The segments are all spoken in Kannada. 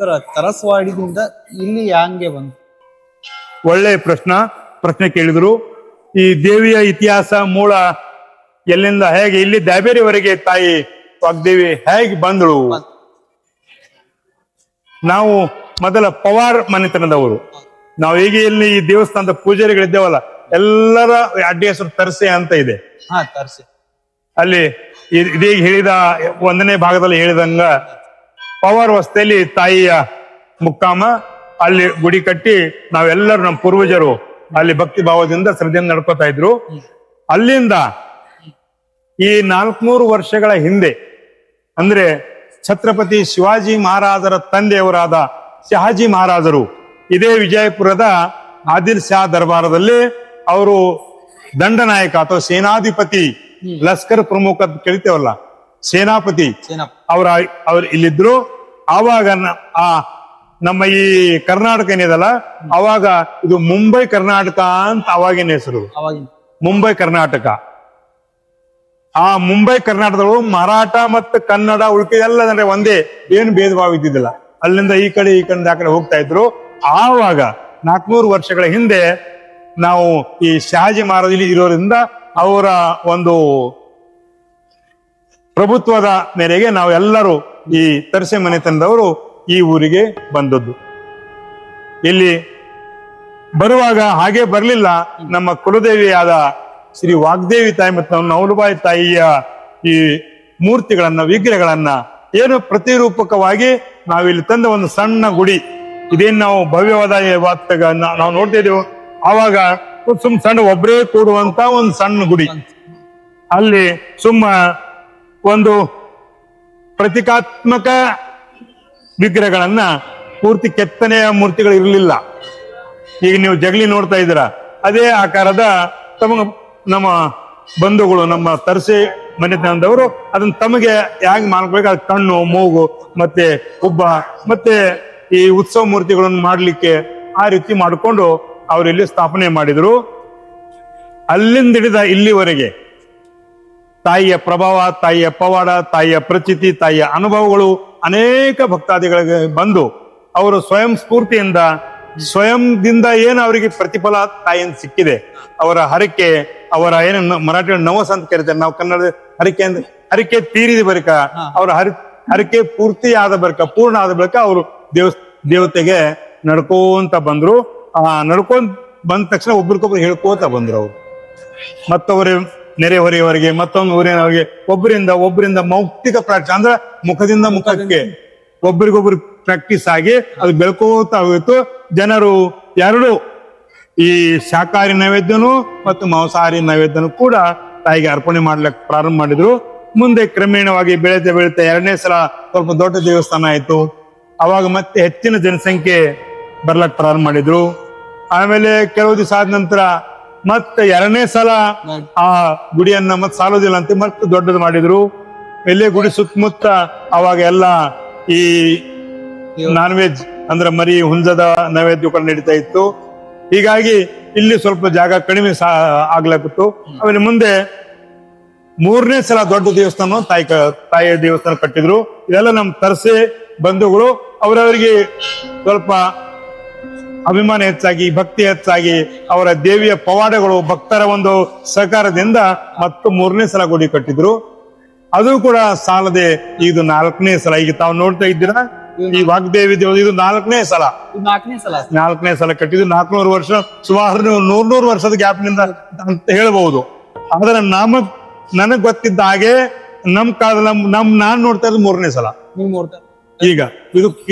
ಸರ್ ಕರಸವಾಡಿದಿಂದ ಇಲ್ಲಿ ಹ್ಯಾಂಗೆ ಬಂತು? ಒಳ್ಳೆ ಪ್ರಶ್ನೆ ಕೇಳಿದ್ರು. ಈ ದೇವಿಯ ಇತಿಹಾಸ ಮೂಲ ಎಲ್ಲಿಂದ ಹೇಗೆ ಇಲ್ಲಿ ದಾಬೇರಿವರೆಗೆ ತಾಯಿ ವಾಗ್ದೇವಿ ಹೇಗೆ ಬಂದಳು? ನಾವು ಮೊದಲ ಪವಾರ್ ಮನೆತನದವರು. ನಾವು ಈಗ ಇಲ್ಲಿ ಈ ದೇವಸ್ಥಾನದ ಪೂಜಾರಿಗಳಿದ್ದೇವಲ್ಲ, ಎಲ್ಲರ ಅಡ್ಡಿ ಹೆಸರು ತರ್ಸೆ ಅಂತ ಇದೆ. ತರ್ಸಿ ಅಲ್ಲಿ ಇದೀಗ ಹೇಳಿದ 1ನೇ ಭಾಗದಲ್ಲಿ ಹೇಳಿದಂಗ ಪವಾರ್ ವಸ್ತೆಯಲ್ಲಿ ತಾಯಿಯ ಮುಕ್ಕಾಮ ಅಲ್ಲಿ ಗುಡಿ ಕಟ್ಟಿ ನಾವೆಲ್ಲರೂ ನಮ್ಮ ಪೂರ್ವಜರು ಅಲ್ಲಿ ಭಕ್ತಿ ಭಾವದಿಂದ ಶ್ರದ್ಧೆಯಿಂದ ನಡ್ಕೋತಾ ಇದ್ರು. ಅಲ್ಲಿಂದ ಈ 400 ವರ್ಷಗಳ ಹಿಂದೆ ಅಂದ್ರೆ ಛತ್ರಪತಿ ಶಿವಾಜಿ ಮಹಾರಾಜರ ತಂದೆಯವರಾದ ಶಹಾಜಿ ಮಹಾರಾಜರು ಇದೇ ವಿಜಯಪುರದ ಆದಿಲ್ ಶಾ ದರ್ಬಾರದಲ್ಲಿ ಅವರು ದಂಡನಾಯಕ ಅಥವಾ ಸೇನಾಧಿಪತಿ, ಲಷ್ಕರ್ ಪ್ರಮುಖ ಅಂತ ಕೇಳ್ತೇವಲ್ಲ, ಸೇನಾಪತಿ ಅವ್ರ ಇಲ್ಲಿದ್ರು. ಆವಾಗ ನಮ್ಮ ಈ ಕರ್ನಾಟಕ ಏನಿದಲ್ಲ, ಅವಾಗ ಇದು ಮುಂಬೈ ಕರ್ನಾಟಕ ಅಂತ ಅವಾಗಿನ ಹೆಸರು. ಮುಂಬೈ ಕರ್ನಾಟಕ. ಆ ಮುಂಬೈ ಕರ್ನಾಟಕದವರು ಮರಾಠ ಮತ್ತು ಕನ್ನಡ ಉಳಿಕೆಲ್ಲ ಅಂದ್ರೆ ಒಂದೇ, ಏನು ಭೇದ ಭಾವ ಇದ್ದಿದ್ದಿಲ್ಲ. ಅಲ್ಲಿಂದ ಈ ಕಡೆ ಆ ಕಡೆ ಹೋಗ್ತಾ ಇದ್ರು. ಆವಾಗ 400 ವರ್ಷಗಳ ಹಿಂದೆ ನಾವು ಈ ಶಹಾಜಿ ಮಹಾರಾಜ್ ಇರೋದ್ರಿಂದ ಅವರ ಒಂದು ಪ್ರಭುತ್ವದ ಮೇರೆಗೆ ನಾವೆಲ್ಲರೂ ಈ ತರ್ಸೆ ಮನೆತನದವರು ಈ ಊರಿಗೆ ಬಂದದ್ದು. ಇಲ್ಲಿ ಬರುವಾಗ ಹಾಗೆ ಬರ್ಲಿಲ್ಲ. ನಮ್ಮ ಕುಲದೇವಿಯಾದ ಶ್ರೀ ವಾಗ್ದೇವಿ ತಾಯಿ ಮತ್ತು ನವಲುಬಾಯಿ ತಾಯಿಯ ಈ ಮೂರ್ತಿಗಳನ್ನ, ವಿಗ್ರಹಗಳನ್ನ ಏನು ಪ್ರತಿರೂಪಕವಾಗಿ ನಾವಿಲ್ಲಿ ತಂದ ಒಂದು ಸಣ್ಣ ಗುಡಿ. ಇದೇನ್ ನಾವು ಭವ್ಯವಾದ ನಾವು ನೋಡ್ತಾ ಇದ್ದೇವೆ. ಆವಾಗ ಸಣ್ಣ ಒಬ್ಬರೇ ಕೂಡುವಂತ ಒಂದು ಸಣ್ಣ ಗುಡಿ. ಅಲ್ಲಿ ಒಂದು ಪ್ರತೀಕಾತ್ಮಕ ವಿಗ್ರಹಗಳನ್ನ, ಪೂರ್ತಿ ಕೆತ್ತನೆಯ ಮೂರ್ತಿಗಳು ಇರಲಿಲ್ಲ. ಈಗ ನೀವು ಜಗಲಿ ನೋಡ್ತಾ ಇದ್ದೀರಾ, ಅದೇ ಆಕಾರದ ನಮ್ಮ ಬಂಧುಗಳು, ನಮ್ಮ ತರ್ಸೆ ಮನೆತನದವರು ಅದನ್ನ ತಮಗೆ ಹೇಗೆ ಮಾಡ್ಬೇಕು, ಅದು ಕಣ್ಣು, ಮೂಗು ಮತ್ತೆ ಹುಬ್ಬ ಮತ್ತೆ ಈ ಉತ್ಸವ ಮೂರ್ತಿಗಳನ್ನು ಮಾಡ್ಲಿಕ್ಕೆ ಆ ರೀತಿ ಮಾಡಿಕೊಂಡು ಅವರಿಲ್ಲಿ ಸ್ಥಾಪನೆ ಮಾಡಿದ್ರು. ಅಲ್ಲಿಂದ ಹಿಡಿದ ಇಲ್ಲಿವರೆಗೆ ತಾಯಿಯ ಪ್ರಭಾವ, ತಾಯಿಯ ಪವಾಡ, ತಾಯಿಯ ಪ್ರಚಿತಿ, ತಾಯಿಯ ಅನುಭವಗಳು ಅನೇಕ ಭಕ್ತಾದಿಗಳಿಗೆ ಬಂದು ಅವರು ಸ್ವಯಂ ಸ್ಫೂರ್ತಿಯಿಂದ, ಸ್ವಯಂದಿಂದ ಏನು ಅವರಿಗೆ ಪ್ರತಿಫಲ ತಾಯಿಯಿಂದ ಸಿಕ್ಕಿದೆ. ಅವರ ಹರಕೆ, ಅವರ ಏನು ಮರಾಠಿ ನವಸ್ ಅಂತ ಕರೀತಾರೆ, ನಾವು ಕನ್ನಡ ಹರಕೆ ಅಂದ್ರೆ ಹರಕೆ ತೀರಿದ ಬಳಿಕ, ಅವರ ಹರಕೆ ಪೂರ್ತಿ ಆದ ಬಳಿಕ, ಪೂರ್ಣ ಆದ ಬಳಿಕ ಅವರು ದೇವತೆಗೆ ನಡ್ಕೋಂತ ಬಂದ್ರು. ನಡ್ಕೊಂಡ್ ಬಂದ ತಕ್ಷಣ ಒಬ್ರಿಗೊಬ್ರು ಹೇಳ್ಕೋತ ಬಂದ್ರು. ಅವರು ಮತ್ತೊಬ್ಬರ ನೆರೆಹೊರೆಯವರಿಗೆ, ಮತ್ತೊಂದು ಊರಿನವರಿಗೆ ಒಬ್ಬರಿಂದ ಮೌಕ್ತಿಕ ಪ್ರಾಕ್ಟೀಸ್ ಅಂದ್ರೆ ಮುಖದಿಂದ ಮುಖಕ್ಕೆ ಒಬ್ರಿಗೊಬ್ರು ಪ್ರಾಕ್ಟೀಸ್ ಆಗಿ ಅದು ಬೆಳ್ಕೋತಾ ಹೋಯಿತು. ಜನರು ಎರಡು ಈ ಶಾಕಾಹಾರಿ ನೈವೇದ್ಯನು ಮತ್ತು ಮಾಂಸಾಹಾರಿ ನೈವೇದ್ಯನು ಕೂಡ ತಾಯಿಗೆ ಅರ್ಪಣೆ ಮಾಡ್ಲಿಕ್ಕೆ ಪ್ರಾರಂಭ ಮಾಡಿದ್ರು. ಮುಂದೆ ಕ್ರಮೇಣವಾಗಿ ಬೆಳೀತಾ 2ನೇ ಸಲ ಸ್ವಲ್ಪ ದೊಡ್ಡ ದೇವಸ್ಥಾನ ಆಯ್ತು. ಅವಾಗ ಮತ್ತೆ ಹೆಚ್ಚಿನ ಜನಸಂಖ್ಯೆ ಬರ್ಲಕ್ ಪ್ರಾರಂಭ ಮಾಡಿದ್ರು. ಆಮೇಲೆ ಕೆಲವು ದಿವಸ ಆದ ನಂತರ ಮತ್ತೆ 2ನೇ ಸಲ ಆ ಗುಡಿಯನ್ನ ಮತ್ತೆ ಸಾಲೋದಿಲ್ಲ ಅಂತ ಮತ್ತೆ ದೊಡ್ಡದು ಮಾಡಿದ್ರು. ಎಲ್ಲೇ ಗುಡಿ ಸುತ್ತಮುತ್ತ ಅವಾಗ ಎಲ್ಲ ಈ ನಾನ್ ವೆಜ್ ಅಂದ್ರೆ ಮರಿ ಹುಂಜದ ನೈವೇದ್ಯ ಕೂಡ ನಡೀತಾ ಇತ್ತು. ಹೀಗಾಗಿ ಇಲ್ಲಿ ಸ್ವಲ್ಪ ಜಾಗ ಕಡಿಮೆ ಆಗ್ಲಕ್ಕಿತ್ತು. ಆಮೇಲೆ ಮುಂದೆ 3ನೇ ಸಲ ದೊಡ್ಡ ದೇವಸ್ಥಾನ ತಾಯಿಯ ದೇವಸ್ಥಾನ ಕಟ್ಟಿದ್ರು. ಇದೆಲ್ಲ ನಮ್ಮ ತರ್ಸೆ ಬಂಧುಗಳು ಅವರವರಿಗೆ ಸ್ವಲ್ಪ ಅಭಿಮಾನ ಹೆಚ್ಚಾಗಿ, ಭಕ್ತಿ ಹೆಚ್ಚಾಗಿ, ಅವರ ದೇವಿಯ ಪವಾಡಗಳು, ಭಕ್ತರ ಒಂದು ಸಹಕಾರದಿಂದ ಮತ್ತು 3ನೇ ಸಲ ಗುಡಿ ಕಟ್ಟಿದ್ರು. ಅದು ಕೂಡ ಸಾಲದೆ ಇದು 4ನೇ ಸಲ. ಈಗ ತಾವು ನೋಡ್ತಾ ಇದ್ದೀರಾ, ಈ ವಾಗ್ದೇವಿ ದೇವ ಇದು 4ನೇ ಸಲ ಕಟ್ಟಿದ್ದು. 400 ವರ್ಷ, ಸುಮಾರು 100 ವರ್ಷದ ಗ್ಯಾಪ್ನಿಂದ ಅಂತ ಹೇಳ್ಬಹುದು. ಆದ್ರೆ ನನಗ್ ಗೊತ್ತಿದ್ದ ಹಾಗೆ ನಮ್ ಕಾಲದಲ್ಲಿ ನಾನ್ ನೋಡ್ತಾ ಇರೋದು 3ನೇ ಸಲ. ಈಗ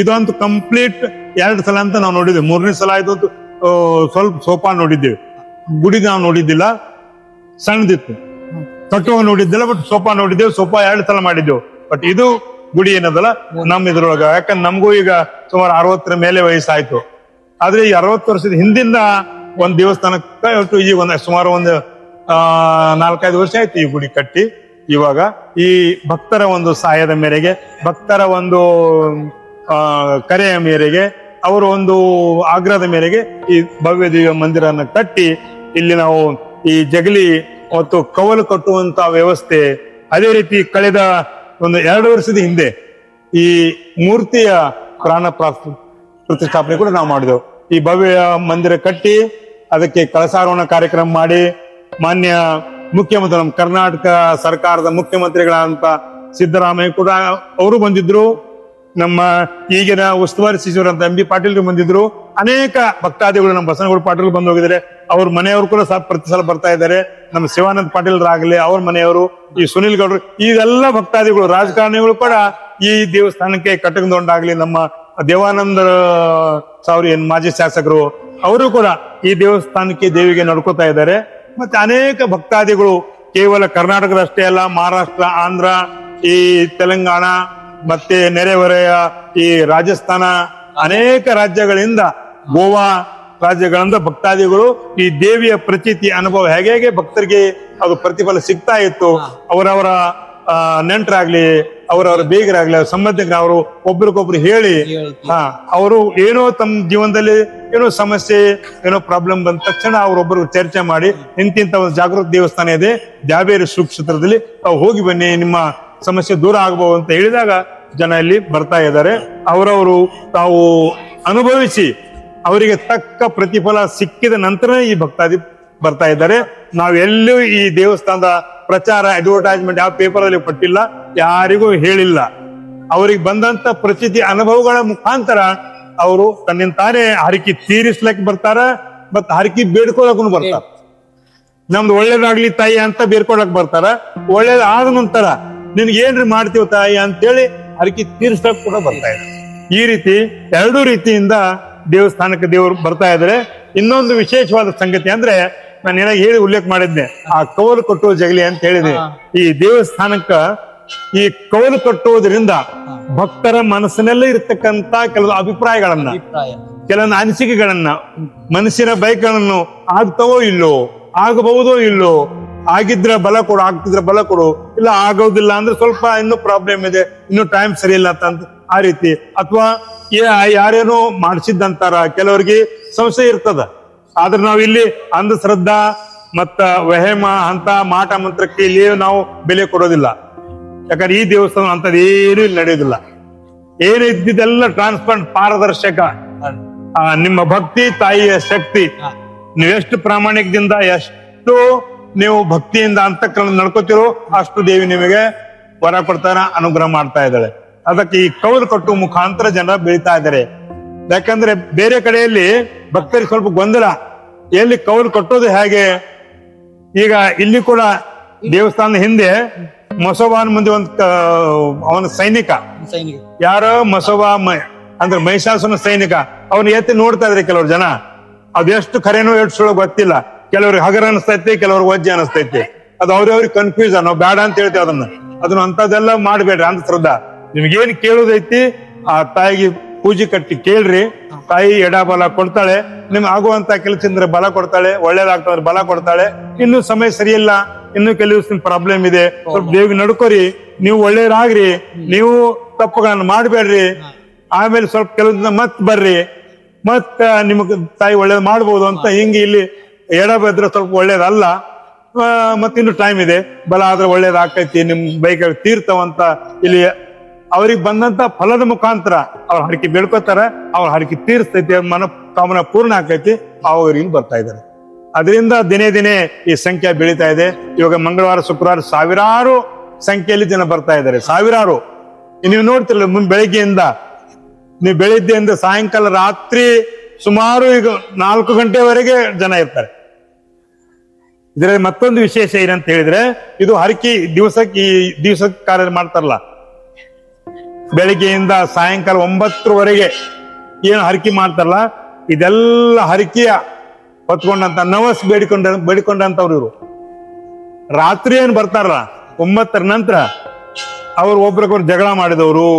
ಇದಂತೂ ಕಂಪ್ಲೀಟ್ 2 ಸಲ ಅಂತ ನಾವು ನೋಡಿದ್ದೇವೆ. 3ನೇ ಸಲ ಆಯ್ತು ಸ್ವಲ್ಪ ಸೋಪಾ ನೋಡಿದ್ದೇವೆ, ಗುಡಿ ನಾವು ನೋಡಿದ್ದಿಲ್ಲ, ಸಣ್ಣದಿತ್ತು. ಕಟ್ಟುವ ನೋಡಿದ್ದಿಲ್ಲ, ಬಟ್ ಸೋಪಾ ನೋಡಿದ್ದೇವೆ. ಸೋಪಾ 2 ಸಲ ಮಾಡಿದ್ದೆವು. ಬಟ್ ಇದು ಗುಡಿ ಏನದಲ್ಲ ನಮ್ ಇದ್ರೊಳಗ, ಯಾಕಂದ್ರೆ ನಮಗೂ ಈಗ ಸುಮಾರು 60ರ ಮೇಲೆ ವಯಸ್ಸಾಯ್ತು. ಆದ್ರೆ ಈ 60 ವರ್ಷದ ಹಿಂದಿಂದ ಒಂದ್ ದೇವಸ್ಥಾನಕ್ಕೆ ಈ ಸುಮಾರು ಒಂದು 4-5 ವರ್ಷ ಆಯ್ತು ಈ ಗುಡಿ ಕಟ್ಟಿ. ಇವಾಗ ಈ ಭಕ್ತರ ಒಂದು ಸಹಾಯದ ಮೇರೆಗೆ, ಭಕ್ತರ ಒಂದು ಕರೆಯ ಮೇರೆಗೆ, ಅವರ ಒಂದು ಆಗ್ರಹದ ಮೇರೆಗೆ ಈ ಭವ್ಯ ದೇವಿಯ ಮಂದಿರನ್ನ ಕಟ್ಟಿ ಇಲ್ಲಿ ನಾವು ಈ ಜಗಲಿ ಮತ್ತು ಕವಲು ಕಟ್ಟುವಂತ ವ್ಯವಸ್ಥೆ. ಅದೇ ರೀತಿ ಕಳೆದ ಒಂದು 2 ವರ್ಷದ ಹಿಂದೆ ಈ ಮೂರ್ತಿಯ ಪ್ರಾಣ ಪ್ರತಿಷ್ಠಾಪನೆ ಕೂಡ ನಾವು ಮಾಡಿದೆವು. ಈ ಭವ್ಯ ಮಂದಿರ ಕಟ್ಟಿ ಅದಕ್ಕೆ ಕಳಸಾರೋಹಣ ಕಾರ್ಯಕ್ರಮ ಮಾಡಿ ಮಾನ್ಯ ಮುಖ್ಯಮಂತ್ರಿ ನಮ್ಮ ಕರ್ನಾಟಕ ಸರ್ಕಾರದ ಮುಖ್ಯಮಂತ್ರಿಗಳಂತ ಸಿದ್ದರಾಮಯ್ಯ ಕೂಡ ಅವರು ಬಂದಿದ್ರು. ನಮ್ಮ ಈಗಿನ ಉಸ್ತುವಾರಿ ಸಚಿವರಂತ ಎಂ ಬಿ ಪಾಟೀಲ್ ಬಂದಿದ್ರು. ಅನೇಕ ಭಕ್ತಾದಿಗಳು ನಮ್ಮ ಬಸನಗೌಡ ಪಾಟೀಲ್ ಬಂದು ಹೋಗಿದ್ದಾರೆ. ಅವ್ರ ಮನೆಯವರು ಕೂಡ ಪ್ರತಿ ಸಲ ಬರ್ತಾ ಇದ್ದಾರೆ. ನಮ್ಮ ಶಿವಾನಂದ ಪಾಟೀಲ್ರಾಗ್ಲಿ ಅವ್ರ ಮನೆಯವರು, ಈ ಸುನಿಲ್ ಗೌಡ್ರು, ಇದೆಲ್ಲ ಭಕ್ತಾದಿಗಳು ರಾಜಕಾರಣಿಗಳು ಕೂಡ ಈ ದೇವಸ್ಥಾನಕ್ಕೆ ಕಟಕದೊಂಡಾಗ್ಲಿ ನಮ್ಮ ದೇವಾನಂದ ಸಾವ್ರಿ ಏನ್ ಮಾಜಿ ಶಾಸಕರು ಅವರು ಕೂಡ ಈ ದೇವಸ್ಥಾನಕ್ಕೆ ದೇವಿಗೆ ನಡ್ಕೋತಾ ಇದ್ದಾರೆ. ಮತ್ತೆ ಅನೇಕ ಭಕ್ತಾದಿಗಳು ಕೇವಲ ಕರ್ನಾಟಕದಷ್ಟೇ ಅಲ್ಲ, ಮಹಾರಾಷ್ಟ್ರ, ಆಂಧ್ರ, ಈ ತೆಲಂಗಾಣ ಮತ್ತೆ ನೆರೆಹೊರೆಯ ಈ ರಾಜಸ್ಥಾನ ಅನೇಕ ರಾಜ್ಯಗಳಿಂದ, ಗೋವಾ ರಾಜ್ಯಗಳಿಂದ ಭಕ್ತಾದಿಗಳು ಈ ದೇವಿಯ ಪ್ರತೀತಿ ಅನುಭವ ಹೇಗೆ ಭಕ್ತರಿಗೆ ಅದು ಪ್ರತಿಫಲ ಸಿಗ್ತಾ ಇತ್ತು. ಅವರವರ ನೆಂಟರಾಗ್ಲಿ, ಅವರವರ ಬೇಗರಾಗ್ಲಿ, ಸಂಬಂಧಿಕರು ಅವರು ಒಬ್ರಿಗೊಬ್ರು ಹೇಳಿ ಅವರು ಏನೋ ತಮ್ಮ ಜೀವನದಲ್ಲಿ ಏನೋ ಸಮಸ್ಯೆ, ಏನೋ ಪ್ರಾಬ್ಲಮ್ ಬಂದ ತಕ್ಷಣ ಅವರೊಬ್ಬರು ಚರ್ಚೆ ಮಾಡಿ ಇಂತಿಂತ ಒಂದು ಜಾಗೃತ ದೇವಸ್ಥಾನ ಇದೆ ದ್ಯಾಬೇರಿ ಸುಕ್ಷೇತ್ರದಲ್ಲಿ, ತಾವು ಹೋಗಿ ಬನ್ನಿ, ನಿಮ್ಮ ಸಮಸ್ಯೆ ದೂರ ಆಗಬಹುದು ಅಂತ ಹೇಳಿದಾಗ ಜನ ಇಲ್ಲಿ ಬರ್ತಾ ಇದ್ದಾರೆ. ಅವರವರು ತಾವು ಅನುಭವಿಸಿ ಅವರಿಗೆ ತಕ್ಕ ಪ್ರತಿಫಲ ಸಿಕ್ಕಿದ ನಂತರ ಈ ಭಕ್ತಾದಿ ಬರ್ತಾ ಇದ್ದಾರೆ. ನಾವೆಲ್ಲೂ ಈ ದೇವಸ್ಥಾನದ ಪ್ರಚಾರ, ಅಡ್ವರ್ಟೈಸ್ಮೆಂಟ್ ಯಾವ ಪೇಪರ್ ಅಲ್ಲಿ ಕೊಟ್ಟಿಲ್ಲ, ಯಾರಿಗೂ ಹೇಳಿಲ್ಲ. ಅವ್ರಿಗೆ ಬಂದಂತ ಪ್ರತೀತಿ ಅನುಭವಗಳ ಮುಖಾಂತರ ಅವರು ತನ್ನಿಂತಾನೇ ಹರಕಿ ತೀರಿಸ್ಲಕ್ ಬರ್ತಾರ, ಮತ್ ಹರಕಿ ಬೇಡ್ಕೊಳಕ್ಕೂ ಬರ್ತಾರ. ನಮ್ದು ಒಳ್ಳೇದಾಗ್ಲಿ ತಾಯಿ ಅಂತ ಬೇಡ್ಕೊಳಕ್ ಬರ್ತಾರ. ಒಳ್ಳೇದ್ ಆದ ನಂತರ ನಿನ್ಗೆ ಏನ್ರಿ ಮಾಡ್ತೀವ ತಾಯಿ ಅಂತೇಳಿ ಹರಕಿ ತೀರಿಸ್ಲಕ್ ಕೂಡ ಬರ್ತಾ ಇದೆ. ಈ ರೀತಿ ಎರಡೂ ರೀತಿಯಿಂದ ದೇವಸ್ಥಾನಕ್ಕೆ ದೇವರು ಬರ್ತಾ ಇದ್ದಾರೆ. ಇನ್ನೊಂದು ವಿಶೇಷವಾದ ಸಂಗತಿ ಅಂದ್ರೆ, ನಾನು ಏನಾಗ ಹೇಳಿ ಉಲ್ಲೇಖ ಮಾಡಿದ್ದೆ, ಆ ಕವಲು ಕಟ್ಟುವ ಜಗಲಿ ಅಂತ ಹೇಳಿದೆ. ಈ ದೇವಸ್ಥಾನಕ್ಕ ಈ ಕವಲು ಕಟ್ಟುವುದರಿಂದ ಭಕ್ತರ ಮನಸ್ಸಿನಲ್ಲೇ ಇರ್ತಕ್ಕಂತ ಕೆಲವು ಅಭಿಪ್ರಾಯಗಳನ್ನ, ಕೆಲವೊಂದು ಅನಿಸಿಕೆಗಳನ್ನ, ಮನಸ್ಸಿನ ಬೈಕ್ಗಳನ್ನು ಆಗ್ತವೋ ಇಲ್ಲೋ, ಆಗಬಹುದೋ ಇಲ್ಲೋ, ಆಗಿದ್ರೆ ಬಲ ಕೊಡು, ಆಗ್ತಿದ್ರೆ ಬಲ ಕೊಡು, ಇಲ್ಲ ಆಗೋದಿಲ್ಲ ಅಂದ್ರೆ ಸ್ವಲ್ಪ ಇನ್ನೂ ಪ್ರಾಬ್ಲಮ್ ಇದೆ, ಇನ್ನೂ ಟೈಮ್ ಸರಿ ಇಲ್ಲ ಅಂತ ಆ ರೀತಿ, ಅಥವಾ ಯಾರೇನೋ ಮಾಡಿಸಿದ್ದಂತಾರ, ಕೆಲವರಿಗೆ ಸಂಶಯ ಇರ್ತದ. ಆದ್ರೆ ನಾವು ಇಲ್ಲಿ ಅಂಧಶ್ರದ್ಧಾ ಮತ್ತ ವಹೇಮ ಅಂತ ಮಾಟ ಮಂತ್ರಕ್ಕೆ ಇಲ್ಲಿ ನಾವು ಬೆಲೆ ಕೊಡೋದಿಲ್ಲ. ಯಾಕಂದ್ರೆ ಈ ದೇವಸ್ಥಾನ ಅಂತದ್ ಏನು ಇಲ್ಲಿ ನಡೆಯೋದಿಲ್ಲ. ಏನು ಇದ್ದಿದ್ದೆಲ್ಲ ಟ್ರಾನ್ಸ್ಪರೆಂಟ್, ಪಾರದರ್ಶಕ. ನಿಮ್ಮ ಭಕ್ತಿ ತಾಯಿಯ ಶಕ್ತಿ. ನೀವೆಷ್ಟು ಪ್ರಾಮಾಣಿಕದಿಂದ, ಎಷ್ಟು ನೀವು ಭಕ್ತಿಯಿಂದ ಅಂತಃಕರಣ ನಡ್ಕೋತಿರೋ ಅಷ್ಟು ದೇವಿ ನಿಮಗೆ ವರ ಕೊಡ್ತಾರ, ಅನುಗ್ರಹ ಮಾಡ್ತಾ ಇದ್ದಾಳೆ. ಅದಕ್ಕೆ ಈ ಕೌಲು ಕಟ್ಟುವ ಮುಖಾಂತರ ಜನ ಬೆಳೀತಾ ಇದ್ದಾರೆ. ಯಾಕಂದ್ರೆ ಬೇರೆ ಕಡೆಯಲ್ಲಿ ಭಕ್ತರಿಗೆ ಸ್ವಲ್ಪ ಗೊಂದಲ, ಎಲ್ಲಿ ಕೌಲು ಕಟ್ಟೋದು ಹೇಗೆ. ಈಗ ಇಲ್ಲಿ ಕೂಡ ದೇವಸ್ಥಾನದ ಹಿಂದೆ ಮಸೋಬಾನ್ ಮುಂದೆ ಅವನ ಸೈನಿಕ, ಯಾರೋ ಮಸೋಬಾ ಅಂದ್ರೆ ಮಹಿಷಾಸುರನ ಸೈನಿಕ, ಅವನು ಎತ್ತಿ ನೋಡ್ತಾ ಇದ್ರೆ ಕೆಲವರು ಜನ. ಅದೆಷ್ಟು ಖರೇನೋ ಎಷ್ಟು ಸುಳ್ಳು ಗೊತ್ತಿಲ್ಲ. ಕೆಲವ್ರಿಗೆ ಹಗರ ಅನಿಸ್ತೈತಿ, ಕೆಲವ್ರಿಗೆ ವಜ್ಜೆ ಅನಿಸ್ತೈತಿ. ಅದು ಅವ್ರವ್ರಿಗೆ ಕನ್ಫ್ಯೂಸನ್. ನಾವು ಬೇಡ ಅಂತ ಹೇಳ್ತೇವೆ ಅದನ್ನ ಅಂತದೆಲ್ಲ ಮಾಡ್ಬೇಡ್ರಿ. ಅಂಧಶ್ರದ್ಧಾ ನಿಮ್ಗೇನ್ ಕೇಳುದೈತಿ ಆ ತಾಯಿಗೆ ಪೂಜೆ ಕಟ್ಟಿ ಕೇಳ್ರಿ. ತಾಯಿ ಎಡಬಲ ಕೊಡ್ತಾಳೆ. ನಿಮ್ ಆಗುವಂತ ಕೆಲಸದಿಂದ ಬಲ ಕೊಡ್ತಾಳೆ, ಒಳ್ಳೇದಾಗ್ತಂದ್ರೆ ಬಲ ಕೊಡ್ತಾಳೆ. ಇನ್ನು ಸಮಯ ಸರಿಯಿಲ್ಲ, ಇನ್ನು ಕೆಲವು ಪ್ರಾಬ್ಲಮ್ ಇದೆ, ಸ್ವಲ್ಪ ದೇವಿಗೆ ನಡ್ಕೋರಿ, ನೀವು ಒಳ್ಳೇದಾಗ್ರಿ, ನೀವು ತಪ್ಪುಗಳನ್ನ ಮಾಡ್ಬೇಡ್ರಿ, ಆಮೇಲೆ ಸ್ವಲ್ಪ ಕೆಲವೊಂದ ಮತ್ ಬರ್ರಿ, ಮತ್ತ ನಿಮಗ್ ತಾಯಿ ಒಳ್ಳೇದ್ ಮಾಡ್ಬೋದು ಅಂತ ಹಿಂಗೆ ಇಲ್ಲಿ ಎಡಬಿದ್ರೆ ಸ್ವಲ್ಪ ಒಳ್ಳೇದಲ್ಲ, ಮತ್ತಿನ್ನು ಟೈಮ್ ಇದೆ, ಬಲ ಆದ್ರೆ ಒಳ್ಳೇದಾಗ್ತೈತಿ, ನಿಮ್ ಬೈಕ್ ತೀರ್ತಾವಂತ ಇಲ್ಲಿ ಅವ್ರಿಗೆ ಬಂದಂತ ಫಲದ ಮುಖಾಂತರ ಅವ್ರ ಹರಕೆ ಬೇಡ್ಕೋತಾರ, ಅವ್ರ ಹರಕೆ ತೀರ್ಸ್ತೈತಿ, ಮನ ಕಾಮನ ಪೂರ್ಣ ಆಗ್ತೈತಿ, ಅವ್ರಿಗೆ ಬರ್ತಾ ಇದ್ದಾರೆ. ಅದರಿಂದ ದಿನೇ ದಿನೇ ಈ ಸಂಖ್ಯೆ ಬೆಳೀತಾ ಇದೆ. ಇವಾಗ ಮಂಗಳವಾರ ಶುಕ್ರವಾರ ಸಾವಿರಾರು ಸಂಖ್ಯೆಯಲ್ಲಿ ಜನ ಬರ್ತಾ ಇದ್ದಾರೆ, ಸಾವಿರಾರು. ನೀವು ನೋಡ್ತಿರಲ್ಲ, ಬೆಳಿಗ್ಗೆಯಿಂದ ನೀವು ಬೆಳಿಗ್ಗೆಯಿಂದ ಸಾಯಂಕಾಲ ರಾತ್ರಿ ಸುಮಾರು ಈಗ 4 ಗಂಟೆವರೆಗೆ ಜನ ಇರ್ತಾರೆ. ಇದರಲ್ಲಿ ಮತ್ತೊಂದು ವಿಶೇಷ ಏನಂತ ಹೇಳಿದ್ರೆ, ಇದು ಹರಕೆ ಈ ದಿವಸಕ್ಕೆ ಕಾರ್ಯ ಮಾಡ್ತಾರಲ್ಲ, ಬೆಳಿಗ್ಗೆಯಿಂದ ಸಾಯಂಕಾಲ 9ರವರೆಗೆ ಏನು ಹರಕೆ ಮಾಡ್ತಾರಲ್ಲ, ಇದೆಲ್ಲ ಹರಕೆಯ ಹೊತ್ಕೊಂಡಂತ ನವಸ್ ಬೇಡಿಕೊಂಡಂತವ್ರು ಇವರು. ರಾತ್ರಿ ಏನ್ ಬರ್ತಾರಲ್ಲ 9ರ ನಂತರ ಅವ್ರು ಒಬ್ರಿಗೊಬ್ರು ಜಗಳ ಮಾಡಿದವರು,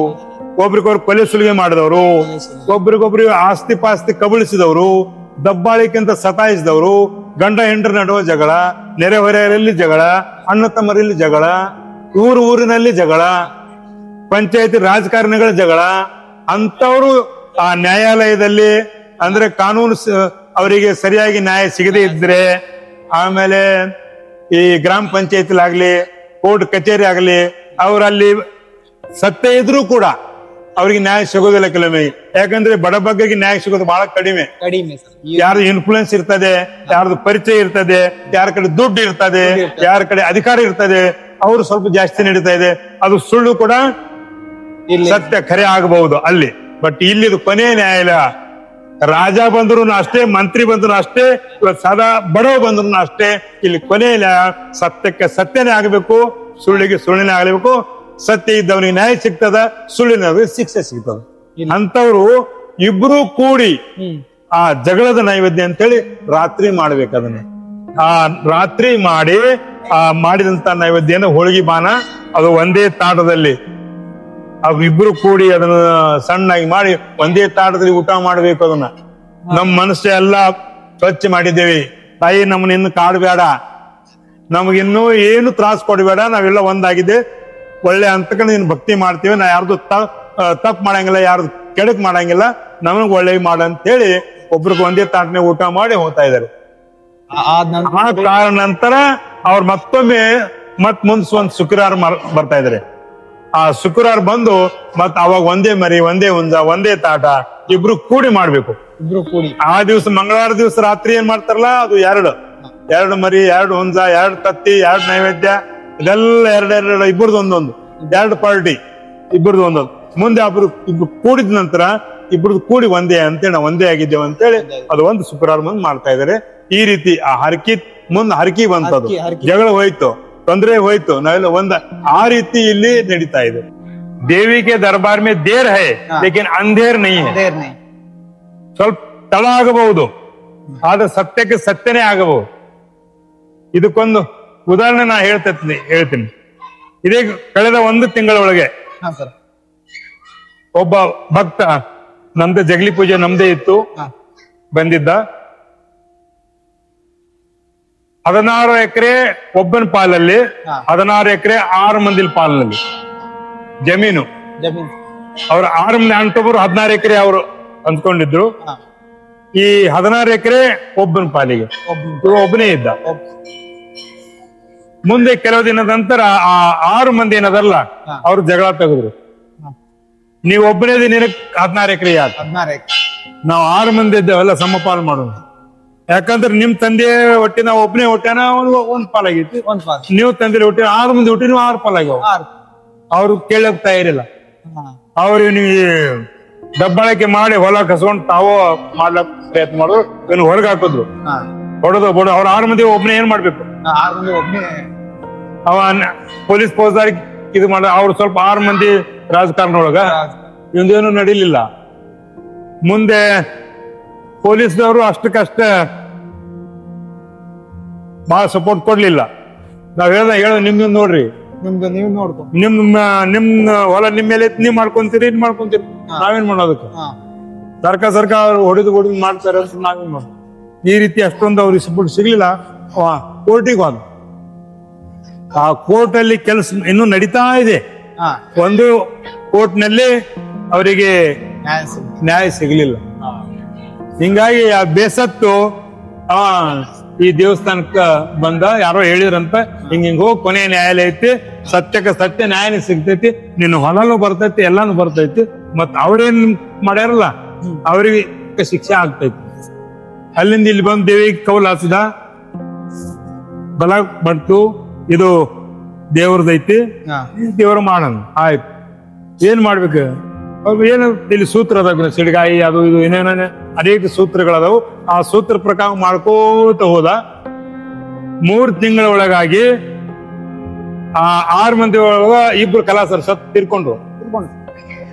ಒಬ್ರಿಗೊಬ್ರು ಕೊಲೆ ಸುಲಿಗೆ ಮಾಡಿದವರು, ಒಬ್ರಿಗೊಬ್ರು ಆಸ್ತಿ ಪಾಸ್ತಿ ಕಬಳಿಸಿದವರು, ದಬ್ಬಾಳಿಕೆಂತ ಸತಾಯಿಸಿದವರು, ಗಂಡ ಹೆಂಡರ ನಡುವ ಜಗಳ, ನೆರೆಹೊರೆಯಲ್ಲಿ ಜಗಳ, ಅಣ್ಣ ತಮ್ಮರಲ್ಲಿ ಜಗಳ, ಊರಿನಲ್ಲಿ ಜಗಳ, ಪಂಚಾಯತಿ ರಾಜಕಾರಣಿಗಳ ಜಗಳ, ಅಂತವರು ಆ ನ್ಯಾಯಾಲಯದಲ್ಲಿ ಅಂದ್ರೆ ಕಾನೂನು ಅವರಿಗೆ ಸರಿಯಾಗಿ ನ್ಯಾಯ ಸಿಗದೇ ಇದ್ರೆ, ಆಮೇಲೆ ಈ ಗ್ರಾಮ ಪಂಚಾಯತಿಲಾಗ್ಲಿ, ಕೋರ್ಟ್ ಕಚೇರಿ ಆಗ್ಲಿ, ಅವರಲ್ಲಿ ಸತ್ಯ ಇದ್ರೂ ಕೂಡ ಅವ್ರಿಗೆ ನ್ಯಾಯ ಸಿಗೋದಿಲ್ಲ ಕೆಲವೊಮ್ಮೆ. ಯಾಕಂದ್ರೆ ಬಡ ಬಗ್ಗರಿಗೆ ನ್ಯಾಯ ಸಿಗೋದು ಬಹಳ ಕಡಿಮೆ. ಕಡಿಮೆ ಸರ್. ಯಾರ್ದು ಇನ್ಫ್ಲೂಯೆನ್ಸ್ ಇರ್ತದೆ, ಯಾರ್ದು ಪರಿಚಯ ಇರ್ತದೆ, ಯಾರ ಕಡೆ ದುಡ್ಡು ಇರ್ತದೆ, ಯಾರ ಕಡೆ ಅಧಿಕಾರ ಇರ್ತದೆ, ಅವರು ಸ್ವಲ್ಪ ಜಾಸ್ತಿ ನಡೀತಾ ಇದೆ. ಅದು ಸುಳ್ಳು ಕೂಡ ಸತ್ಯ ಖರೆ ಆಗಬಹುದು ಅಲ್ಲಿ. ಬಟ್ ಇಲ್ಲಿ ಇದು ಕೊನೆ ನ್ಯಾಯಾಲಯ. ರಾಜ ಬಂದ್ರು ಅಷ್ಟೇ, ಮಂತ್ರಿ ಬಂದ್ರು ಅಷ್ಟೇ, ಸದಾ ಬಡವ ಬಂದ್ರು ಅಷ್ಟೇ. ಇಲ್ಲಿ ಕೊನೆ ನ್ಯಾಯ ಸತ್ಯಕ್ಕೆ ಸತ್ಯನೇ ಆಗಬೇಕು, ಸುಳ್ಳಿಗೆ ಸುಳ್ಳಿನೇ ಆಗಬೇಕು. ಸತ್ಯ ಇದ್ದವನಿಗೆ ನ್ಯಾಯ ಸಿಗ್ತದ, ಸುಳ್ಳಿನವರಿಗೆ ಶಿಕ್ಷೆ ಸಿಗ್ತದ. ಅಂತವ್ರು ಇಬ್ರು ಕೂಡಿ ಆ ಜಗಳದ ನೈವೇದ್ಯ ಅಂತೇಳಿ ರಾತ್ರಿ ಮಾಡ್ಬೇಕು. ಅದನ್ನ ಆ ರಾತ್ರಿ ಮಾಡಿ ಆ ಮಾಡಿದಂತ ನೈವೇದ್ಯನ ಹೋಳಿಗೆ ಬಾನ ಅದು ಒಂದೇ ತಾಟದಲ್ಲಿ ಅವ್ರಿಬ್ರು ಕೂಡಿ ಅದನ್ನ ಸಣ್ಣಾಗಿ ಮಾಡಿ ಒಂದೇ ತಾಟದಲ್ಲಿ ಊಟ ಮಾಡ್ಬೇಕು. ಅದನ್ನ ನಮ್ ಮನಸ್ಸು ಎಲ್ಲ ಸ್ವಚ್ಛ ಮಾಡಿದ್ದೇವೆ. ತಾಯಿ ನಮ್ಮನ್ನ ಇನ್ನು ಕಾಡಬೇಡ, ನಮಗಿನ್ನೂ ಏನು ತ್ರಾಸ ಕೊಡಬೇಡ, ನಾವೆಲ್ಲ ಒಂದಾಗಿದೆ, ಒಳ್ಳೆ ಅಂತಕ ನೀನ್ ಭಕ್ತಿ ಮಾಡ್ತೀವಿ, ನಾ ಯಾರ್ದು ತಪ್ಪು ಮಾಡಂಗಿಲ್ಲ, ಯಾರ್ದು ಕೆಡಕ್ ಮಾಡಂಗಿಲ್ಲ, ನಮಗ್ ಒಳ್ಳೆ ಮಾಡ ಅಂತ ಹೇಳಿ ಒಬ್ರಿಗೆ ಒಂದೇ ತಾಟನೆ ಊಟ ಮಾಡಿ ಹೋಗ್ತಾ ಇದಾರೆ. ಆ ಕಾರಣ ನಂತರ ಅವ್ರು ಮತ್ತೊಮ್ಮೆ ಮುಂದ್ಸ್ ಒಂದ್ ಶುಕ್ರವಾರ ಬರ್ತಾ ಇದಾರೆ. ಆ ಶುಕ್ರವಾರ ಬಂದು ಮತ್ ಅವಾಗ ಒಂದೇ ಮರಿ, ಒಂದೇ ಹುಂಜ, ಒಂದೇ ತಾಟ ಇಬ್ರು ಕೂಡಿ ಮಾಡ್ಬೇಕು. ಇಬ್ರು ಕೂಡಿ ಆ ದಿವಸ ಮಂಗಳವಾರ ದಿವಸ ರಾತ್ರಿ ಏನ್ ಮಾಡ್ತಾರಲ್ಲ, ಅದು ಎರಡು ಮರಿ, ಎರಡು ಹುಂಜ, ಎರಡು ತತ್ತಿ, ಎರಡು ನೈವೇದ್ಯ, ಇದೆಲ್ಲ ಎರಡೆರಡು, ಇಬ್ಬರದು ಒಂದೊಂದು, ಎರಡು ಪಾರ್ಟಿ, ಇಬ್ಬರದು ಒಂದೊಂದು. ಮುಂದೆ ಇಬ್ರು ಕೂಡಿದ ನಂತರ ಇಬ್ರದ್ದು ಕೂಡಿ ಒಂದೇ ಅಂತೇಳಿ ನಾವು ಒಂದೇ ಆಗಿದ್ದೇವೆ ಅಂತೇಳಿ ಅದು ಒಂದು ಶುಕ್ರವಾರ ಮುಂದೆ ಮಾಡ್ತಾ ಇದಾರೆ. ಈ ರೀತಿ ಆ ಹರಕಿ ಬಂತದು, ಜಗಳ ಹೋಯ್ತು, ತೊಂದರೆ ಹೋಯ್ತು, ನಾವೆಲ್ಲ ಆ ರೀತಿ ಇಲ್ಲಿ ನಡೀತಾ ಇದೆ. ದೇವಿ ಕೆ ದರ್ಬಾರ್ ಮೇ ದೇರ್ ಹೈ ಲೇಕಿನ್ ಅಂಧೇರ್ ನಹೀ ಹೈ. ಸ್ವಲ್ಪ ತಡ ಆಗಬಹುದು, ಆದ್ರೆ ಸತ್ಯಕ್ಕೆ ಸತ್ಯನೇ ಆಗಬಹುದು. ಇದಕ್ಕೊಂದು ಉದಾಹರಣೆ ನಾ ಹೇಳ್ತೀನಿ. ಇದೇ ಕಳೆದ 1 ತಿಂಗಳ ಒಳಗೆ ಒಬ್ಬ ಭಕ್ತ, ನಮ್ದೇ ಜಗಲಿ ಪೂಜೆ ನಮ್ದೇ ಇತ್ತು, ಬಂದಿದ್ದ. 16 ಎಕರೆ ಒಬ್ಬನ ಪಾಲಲ್ಲಿ, 16 ಎಕರೆ 6 ಮಂದಿ ಪಾಲಲ್ಲಿ ಜಮೀನು. ಅವ್ರ 6 ಮಂದಿ ಅಣ್ತೊಬ್ಬರು 16 ಎಕರೆ ಅವರು ಅಂದ್ಕೊಂಡಿದ್ರು. ಈ 16 ಎಕರೆ ಒಬ್ಬನ ಪಾಲಿಗೆ ಒಬ್ಬನೇ ಇದ್ದ. ಮುಂದೆ ಕೆಲವು ದಿನದ ನಂತರ ಆ 6 ಮಂದಿ ಏನದಲ್ಲ, ಅವ್ರು ಜಗಳ ತೆಗೆದ್ರು. ನೀವು ಒಬ್ಬನೇ ನಿನಗ್ 16 ಎಕರೆ ಯಾಕೆ, ನಾವು 6 ಮಂದಿ ಇದ್ದೇವೆಲ್ಲ ಸಮಪಾಲು ಮಾಡೋಣ. ಯಾಕಂದ್ರೆ ನಿಮ್ ತಂದೆ ಒಟ್ಟಿ ನಾವು ಒಬ್ಬನೇ ಹೊಟ್ಟೆನ ಒಂದ್ ಪಾಲಾಗೈತಿ, ನೀವು ತಂದೆ ಹೊಟ್ಟೆ 6 ಮಂದಿ ಹೊಟ್ಟಿ ನೀವು 6 ಪಾಲಾಗ್ಯಾವ. ಅವ್ರು ಕೇಳಕ್ ತಯಾರಿಲ್ಲ. ಅವ್ರು ನೀವು ದಬ್ಬಾಳಿಕೆ ಮಾಡಿ ಹೊಲ ಕಸ್ಕೊಂಡು ತಾವೋ ಮಾಡ್ಲಕ್ ಪ್ರಯತ್ನ ಮಾಡೋದು, ಇನ್ನು ಹೊರಗೆ ಹಾಕಿದ್ರು, ಹೊಡೆದು ಅವ್ರ 6 ಮಂದಿ ಒಬ್ಬನೇ ಏನ್ ಮಾಡ್ಬೇಕು, ಅವ ಪೊಲೀಸ್ ಫೌಜದಾರಿ ಇದು ಮಾಡ. ಅವ್ರು ಸ್ವಲ್ಪ 6 ಮಂದಿ ರಾಜಕಾರಣ ಒಳಗ ಇವಂದೇನು ನಡೀಲಿಲ್ಲ. ಮುಂದೆ ಪೊಲೀಸ್ನವರು ಅಷ್ಟಕ್ಕಷ್ಟ ಬಹಳ ಸಪೋರ್ಟ್ ಕೊಡ್ಲಿಲ್ಲ. ನಾವ್ ಹೇಳ ನಿಮ್ದು ನೋಡ್ರಿ, ನಿಮ್ ಹೊಲ ನಿಮ್ ಮೇಲೆ ನೀವ್ ಮಾಡ್ಕೊಂತೀರಿ, ಇದ್ ಮಾಡ್ಕೊಂತೀರಿ, ನಾವೇನ್ ಮಾಡೋದಕ್ಕೆ, ಸರ್ಕಾರ ಹೊಡೆದು ಮಾಡ್ತಾರೆ ಅಂತ ನಾವೇನ್ ಮಾಡೋದು. ಈ ರೀತಿ ಅಷ್ಟೊಂದು ಅವ್ರಿಗೆ ಸಪೋರ್ಟ್ ಸಿಗ್ಲಿಲ್ಲ. ಕೋರ್ಟಿಗೆ ಹೋದ. ಆ ಕೋರ್ಟ್ ಅಲ್ಲಿ ಕೆಲಸ ಇನ್ನೂ ನಡೀತಾ ಇದೆ. ಒಂದು ಕೋರ್ಟ್ ನಲ್ಲಿ ಅವರಿಗೆ ನ್ಯಾಯ ಸಿಗಲಿಲ್ಲ. ಹಿಂಗಾಗಿ ಆ ಬೇಸತ್ತು ಈ ದೇವಸ್ಥಾನಕ್ಕ ಬಂದ. ಯಾರೋ ಹೇಳಿದ್ರಂತ ಹಿಂಗ ಹೋಗಿ ಕೊನೆಯ ನ್ಯಾಯಾಲಯ ಐತಿ, ಸತ್ಯಕ್ಕೆ ಸತ್ಯ ನ್ಯಾಯನೇ ಸಿಗ್ತೈತಿ, ನಿನ್ನ ಹೊಲನೂ ಬರ್ತೈತಿ, ಎಲ್ಲಾನು ಬರ್ತೈತಿ, ಮತ್ ಅವ್ರೇನ್ ಮಾಡ್ಯಾರಲ್ಲ ಅವ್ರಿಗೆ ಶಿಕ್ಷೆ ಆಗ್ತೈತಿ. ಅಲ್ಲಿಂದ ಇಲ್ಲಿ ಬಂದು ದೇವಿಗೆ ಕೌಲ್ ಹಾಸಿದ, ಬಲ ಬಂತು, ಇದು ದೇವ್ರದೈತಿ, ದೇವ್ರ ಮಾಡೋಣ ಆಯ್ತು. ಏನ್ ಮಾಡ್ಬೇಕು, ಅವ್ರು ಏನು ಇಲ್ಲಿ ಸೂತ್ರ ಅದಾವ, ಸಿಡ್ಗಾಯಿ ಅದು ಇದು ಏನೇನ ಅನೇಕ ಸೂತ್ರಗಳದಾವು. ಆ ಸೂತ್ರ ಪ್ರಕಾರ ಮಾಡ್ಕೋತ ಹೋದ. 3 ತಿಂಗಳ ಒಳಗಾಗಿ ಆ 6 ಮಂದಿ ಒಳಗ 2 ಕಲಾಸರು ಸತ್ ತೀರ್ಕೊಂಡ್ರು.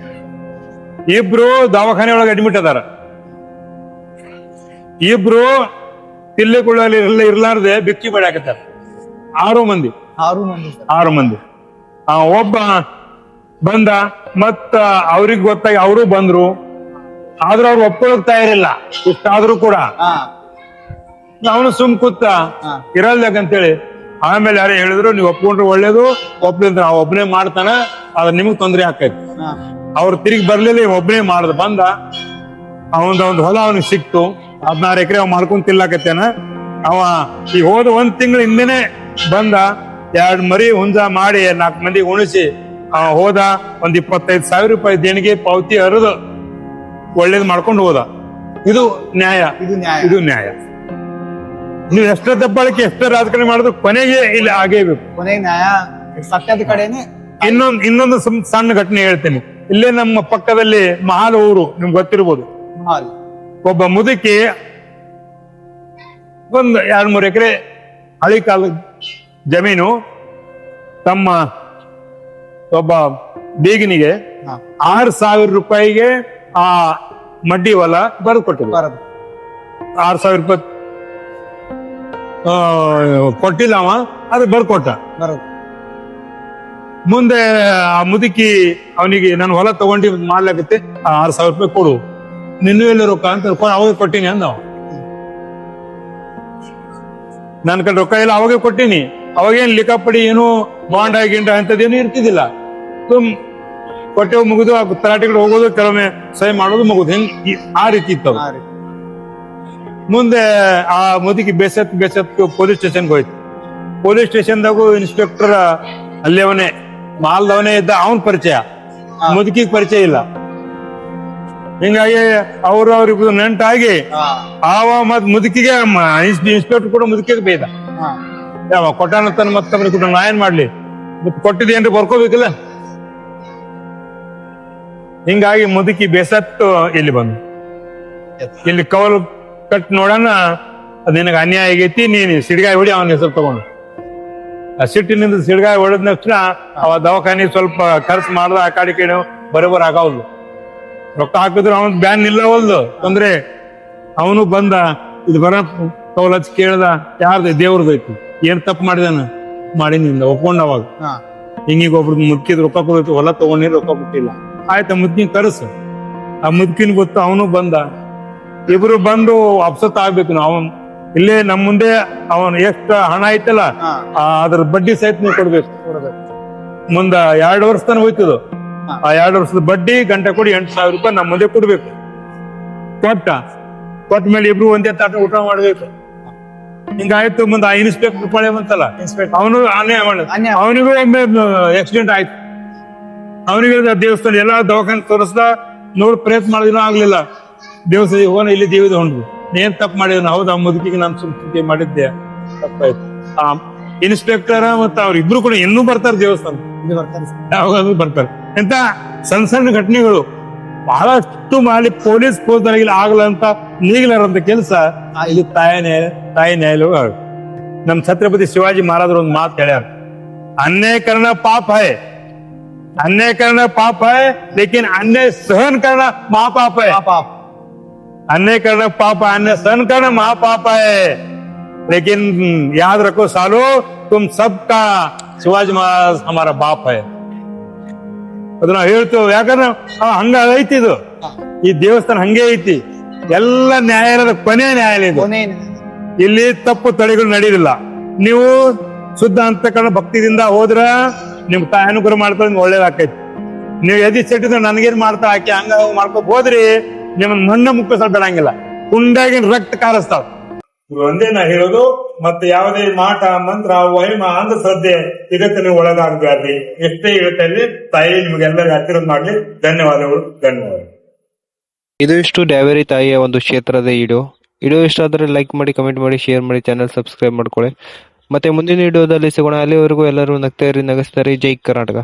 ಇಬ್ರು ದವಾಖಾನೆ ಒಳಗೆ ಅಡ್ಮಿಟ್ ಅದಾರ. 2 ತಿಲ್ಲಿಕೊಳ್ಳಲ್ಲಿ ಇರ್ಲಾರ್ದೆ ಬಿಕ್ಕಿ ಬಡಾಕತ್ತಾರ. 6 ಮಂದಿ. ಒಬ್ಬ ಬಂದ, ಮತ್ತ ಅವ್ರಿಗೆ ಗೊತ್ತಾಗಿ ಅವರು ಬಂದ್ರು. ಆದ್ರೂ ಅವ್ರು ಒಪ್ಕೊಳಕ್ ತಯಾರಿಲ್ಲ. ಇಷ್ಟಾದ್ರೂ ಕೂಡ ಅವನು ಸುಮ್ ಕೂತ ಇರಲ್ದಾಗಂತೇಳಿ. ಆಮೇಲೆ ಯಾರೇ ಹೇಳಿದ್ರು, ನೀವು ಒಪ್ಕೊಂಡ್ರೆ ಒಳ್ಳೇದು, ಒಪ್ಲಿಂದ್ರ ಅವ್ ಒಬ್ಬನೇ ಮಾಡ್ತಾನ, ಅದ್ರ ನಿಮಗ್ ತೊಂದ್ರೆ ಆಕೈತಿ. ಅವ್ರು ತಿರುಗಿ ಬರ್ಲಿಲ್ಲ, ಒಬ್ಬನೇ ಮಾಡ್ದ. ಬಂದ, ಅವನದೊಂದು ಹೊಲ ಅವನಿಗೆ ಸಿಕ್ತು. 16 ಎಕರೆ ಅವ್ ಮಾಡ್ಕೊಂಡ್ ತಿನ್ಲಾಕತ್ತೇನ. ಅವ ಈ ಹೋದ 1 ತಿಂಗಳ ಹಿಂದೆನೆ ಬಂದ, 2 ಮರಿ ಹುಂಜ ಮಾಡಿ 4 ಮಂದಿ ಉಣಿಸಿ ಹೋದ, ಒಂದ್ 25,000 ರೂಪಾಯಿ ದೇಣಿಗೆ ಪಾವತಿ ಹರಿದು ಒಳ್ಳೇದ್ ಮಾಡ್ಕೊಂಡು ಹೋದ. ಇದು ನ್ಯಾಯ. ಇದು ನ್ಯಾಯ. ಇದು ನ್ಯಾಯ. ನೀವು ಎಷ್ಟೇ ದಬ್ಬಾಳಿಕೆ, ಎಷ್ಟೇ ರಾಜಕಾರಣ ಮಾಡಿದ್ರು ಕೊನೆಗೆ ಇಲ್ಲಿ ಆಗೇಬೇಕು. ಕೊನೆಗೆ ನ್ಯಾಯ ಸತ್ಯದ ಕಡೆನೆ. ಇನ್ನೊಂದು ಸಣ್ಣ ಘಟನೆ ಹೇಳ್ತೇನೆ. ಇಲ್ಲೇ ನಮ್ಮ ಪಕ್ಕದಲ್ಲಿ ಮಹಾಲ್ ಊರು, ನಿಮ್ಗೆ ಗೊತ್ತಿರ್ಬೋದು. ಹಾಲ್. ಒಬ್ಬ ಮುದುಕಿ ಒಂದು 2-3 ಎಕರೆ ಹಳಿ ಕಾಲದ ಜಮೀನು ತಮ್ಮ ಒಬ್ಬ ಬೀಗನಿಗೆ ಹಾ. 6,000 ರೂಪಾಯಿಗೆ ಆ ಮಡ್ಡಿ ಹೊಲ ಬರೆದು ಕೊಟ್ಟಿಲ್ಲ. ಬರೋದು. 6,000 ರೂಪಾಯಿ ಕೊಟ್ಟಿಲ್ಲ ಅವ, ಅದು ಬರ್ಕೊಟ್ಟ. ಬರೋದು. ಮುಂದೆ ಆ ಮುದುಕಿ ಅವನಿಗೆ ನಾನು ಹೊಲ ತಗೊಂಡು ಮಾಡ್ಲಾಗತ್ತೆ, 6,000 ರೂಪಾಯಿ ಕೊಡು, ನಿನ್ನೂ ಎಲ್ಲಿ ರೊಕ್ಕ ಅಂತ ಅವಾಗ ಕೊಟ್ಟಿನಿ ಅಂದ. ನನ್ ಕಡೆ ರೊಕ್ಕ ಇಲ್ಲ, ಅವಾಗೆ ಕೊಟ್ಟಿನಿ. ಅವಾಗೇನ್ ಲಿಖಾಪಡಿ ಏನು ಬಾಂಡ್ ಗಿಂಡ ಅಂತದೇನು ಇರ್ತಿದ್ದಿಲ್ಲ. ಕೊಟ್ಟೆವು, ಮುಗಿದು ಆ ತಲಾಟೆಗಳು ಹೋಗೋದು, ಕೆಲವೊಮ್ಮೆ ಸಹಿ ಮಾಡೋದು, ಮುಗುದು. ಆ ರೀತಿ ಇತ್ತು. ಮುಂದೆ ಆ ಮುದುಕಿ ಬೇಸತ್ತು ಪೊಲೀಸ್ ಸ್ಟೇಷನ್ಗೆ ಹೋಯ್ತು. ಪೊಲೀಸ್ ಸ್ಟೇಷನ್ದಾಗೂ ಇನ್ಸ್ಪೆಕ್ಟರ್ ಅಲ್ಲಿ ಅವನೇ ಮಾಲ್ದವನೇ ಇದ್ದ, ಅವನ್ ಪರಿಚಯ, ಮುದುಕಿಗೆ ಪರಿಚಯ ಇಲ್ಲ. ಹಿಂಗಾಗಿ ಅವ್ರಿಬ್ರು ನೆಂಟಾಗಿ ಆವ ಮತ್ ಮುದುಕಿಗೆ ಇನ್ಸ್ಪೆಕ್ಟರ್ ಕೂಡ ಮುದುಕಿಗೆ ಬೇದ. ಯಾವ ಕೊಟ್ಟಾನ ತನ್ನ ಮತ್ತೊಬ್ಬರಿಗೆ ಕೂಡ ನಾ ಏನ್ ಮಾಡ್ಲಿ, ಕೊಟ್ಟಿದ್ದೇನ್ರಿ ಬರ್ಕೋಬೇಕಲ್ಲ. ಹಿಂಗಾಗಿ ಮುದುಕಿ ಬೇಸತ್ತು ಇಲ್ಲಿ ಬಂದು ಇಲ್ಲಿ ಕವಲ್ ಕಟ್ ನೋಡೋಣ, ಅದ್ ನಿನಗೆ ಅನ್ಯಾಯ ಆಗೈತಿ, ನೀನು ಸಿಡ್ಗಾಯಿ ಹೊಡಿ ಅವನ ಹೆಸರು ತಗೊಂಡು. ಆ ಸಿಟ್ಟಿನಿಂದ ಸಿಡ್ಗಾಯಿ ಹೊಡೆದ ತಕ್ಷಣ ಅವ ದವಾಖಾನೆ ಸ್ವಲ್ಪ ಖರ್ಚು ಮಾಡ್ದ, ಆ ಕಡೆ ಕಡೆ ಬರೋಬರ್ ಆಗವಲ್ದು. ರೊಕ್ಕ ಹಾಕಿದ್ರು ಅವನ್ ಬ್ಯಾನ್ ನಿಲ್ಲವಲ್ದು, ತೊಂದ್ರೆ. ಅವನು ಬಂದ, ಇದು ಬರ ಕವಲ್ ಹಚ್ಚಿ ಕೇಳ್ದ, ಯಾರ್ದು ದೇವ್ರದೈತಿ, ಏನ್ ತಪ್ಪು ಮಾಡಿದಾನ, ಮಾಡಿನಿಂದ ಒಪ್ಕೊಂಡ. ಅವಾಗ ಹಿಂಗೀಗ ಒಬ್ರು ಮುದ್ಕಿದ್ ರೊಕ್ಕ ಕೊಡೈತಿ, ಹೊಲ ತಗೊಂಡಿರ್ ರೊಕ್ಕ ಬಿಟ್ಟಿಲ್ಲ. ಆಯ್ತಾ ಮುದ್ಕಿನ ಕರ್ಸು. ಆ ಮುದ್ಕಿನ ಗೊತ್ತು, ಅವನು ಬಂದ. ಇಬ್ರು ಬಂದು ಅಪ್ಸತ್ ಆಗ್ಬೇಕು. ಅವನ್ ಇಲ್ಲೇ ನಮ್ ಮುಂದೆ ಅವನ್ ಎಷ್ಟ ಹಣ ಐತಲ್ಲ ಅದ್ರ ಬಡ್ಡಿ ಸಹಿತ ನೀವು ಕೊಡ್ಬೇಕು. ಮುಂದ 2 ವರ್ಷ ತನಕ ಹೋಯ್ತದ. ಆ 2 ವರ್ಷದ ಬಡ್ಡಿ ಗಂಟೆ ಕೊಡಿ 8,000 ರೂಪಾಯಿ ನಮ್ಮ ಮುಂದೆ ಕೊಡ್ಬೇಕು. ಕೊಟ್ಟ ಮೇಲೆ ಇಬ್ರು ಒಂದೇ ತಾಟ ಊಟ ಮಾಡ್ಬೇಕು. ಹಿಂಗಾಯ್ತು. ಮುಂದೆ ಆ ಇನ್ಸ್ಪೆಕ್ಟರ್ ಪಳೆ ಬಂತಲ್ಲ, ಅವನು ಅನ್ಯಾಯ ಮಾಡ. ಅವನಿಗೂ ಒಮ್ಮೆ ಆಕ್ಸಿಡೆಂಟ್ ಆಯ್ತು. ಅವನಿಗೆ ದೇವಸ್ಥಾನ ಎಲ್ಲಾ ದವಾಖಾನೆ ತೋರಿಸ್ದ, ನೋಡ್ ಪ್ರಯತ್ನ ಮಾಡಿದ್ರು ಆಗ್ಲಿಲ್ಲ. ದೇವಸ್ಥಾನ ಹೋಗೋಣ, ಇಲ್ಲಿ ದೇವದ ಹೊಂಡ್ರು. ಏನ್ ತಪ್ಪು ಮಾಡಿದ್ರು. ಹೌದು, ಆ ಮುದುಕಿಗೆ ನಾನು ಸುಮ್ಕೆ ಮಾಡಿದ್ದೆ, ತಪ್ಪಾಯ್ತು. ಆ ಇನ್ಸ್ಪೆಕ್ಟರ್ ಮತ್ತೆ ಅವ್ರಿಬ್ರು ಕೂಡ ಇನ್ನೂ ಬರ್ತಾರೆ ದೇವಸ್ಥಾನ, ಯಾವಾಗಾದ್ರೂ ಬರ್ತಾರೆ. ಎಂತ ಸಣ್ಣ ಘಟನೆಗಳು ಬಹಳಷ್ಟು ಮಾಡಿ ಪೊಲೀಸ್ ಫೋರ್ಸ್ನಲ್ಲಿ ಆಗಲ್ಲ ಅಂತ ನೀಗಲಾರಂತ ಕೆಲಸ ಇಲ್ಲಿ ತಾಯಿ ನ್ಯಾಯಾಲಯ. ನಮ್ ಛತ್ರಪತಿ ಶಿವಾಜಿ ಮಹಾರಾಜರು ಒಂದು ಮಾತು ಹೇಳ್ಯಾರ, अन्याय करना पाप है, अन्याय करना पाप है, लेकिन अन्याय सहन करना महापाप है। अन्याय करना पाप है, अन्याय सहन करना महापाप है। लेकिन याद रखो सालो, तुम सबका ಶಿವಾಜಿ ಮಹಾರಾಜ್ ಹಮಾರ ಬಾಪ್ ಹೈ ಅದು ನಾವು ಹೇಳ್ತೇವೆ. ಯಾಕಂದ್ರೆ ಹಂಗ ಐತಿ, ಇದು ಈ ದೇವಸ್ಥಾನ ಹಂಗೆ ಐತಿ. ಎಲ್ಲ ನ್ಯಾಯಾಲಯದ ಕೊನೆ ನ್ಯಾಯಾಲಯ ಇದು. ಇಲ್ಲಿ ತಪ್ಪು ತಡೆಗಳು ನಡೆಯುದಿಲ್ಲ. ನೀವು ಶುದ್ಧ ಅಂತಕರಣ ಭಕ್ತಿದಿಂದ ಹೋದ್ರ ನಿಮ್ ತಾಯಿ ಅನುಗ್ರಹ ಮಾಡ್ತಾರೆ, ನಿಮ್ಗೆ ಒಳ್ಳೇದಾಕೈತಿ. ನೀವು ಎದಿ ಸೆಟ್ಟಿದ್ರೆ ನನ್ಗೇನ್ ಮಾಡ್ತಾ ಹಾಕಿ ಹಂಗ ಮಾಡ್ಕೊ ಹೋದ್ರಿ, ನಿಮ್ ಮಣ್ಣ ಮುಕ್ಕ ಬಿಡಂಗಿಲ್ಲ, ಕುಂಡಾಗಿನ ರಕ್ತ ಕಾರಿಸ್ತಾವ. ಒಂದೇ ನಾ ಹೇಳೋದು. ಮತ್ತೆ ಯಾವುದೇ ಮಾಟ ಮಂತ್ರ ವಹಿಮ ಅಂಧಶ್ರದ್ಧೆ ಇದಕ್ಕೆ ನೀವು ಒಳಗಾಗಬೇಡ್ರಿ. ಎಷ್ಟೇ ಹೇಳ್ತಾ ಇದ್ರಿ, ತಾಯಿ ನಿಮ್ಗೆಲ್ಲರಿಗೂ ಆಶೀರ್ವಾದ ಮಾಡ್ಲಿ. ಧನ್ಯವಾದಗಳು. ಇದು ಇಷ್ಟು ಡ್ಯಾವೇರಿ ತಾಯಿಯ ಒಂದು ಕ್ಷೇತ್ರದ ವಿಡಿಯೋ ಇಷ್ಟ ಆದರೆ ಲೈಕ್ ಮಾಡಿ, ಕಮೆಂಟ್ ಮಾಡಿ, ಶೇರ್ ಮಾಡಿ, ಚಾನಲ್ ಸಬ್ಸ್ಕ್ರೈಬ್ ಮಾಡ್ಕೊಳ್ಳಿ. ಮತ್ತೆ ಮುಂದಿನ ವಿಡಿಯೋದಲ್ಲಿ ಸಿಗೋಣ. ಅಲ್ಲಿವರೆಗೂ ಎಲ್ಲರೂ ನಗ್ತಾ ಇರಿ, ನಗಿಸ್ತಾ ಇರಿ. ಜೈ ಕರ್ನಾಟಕ.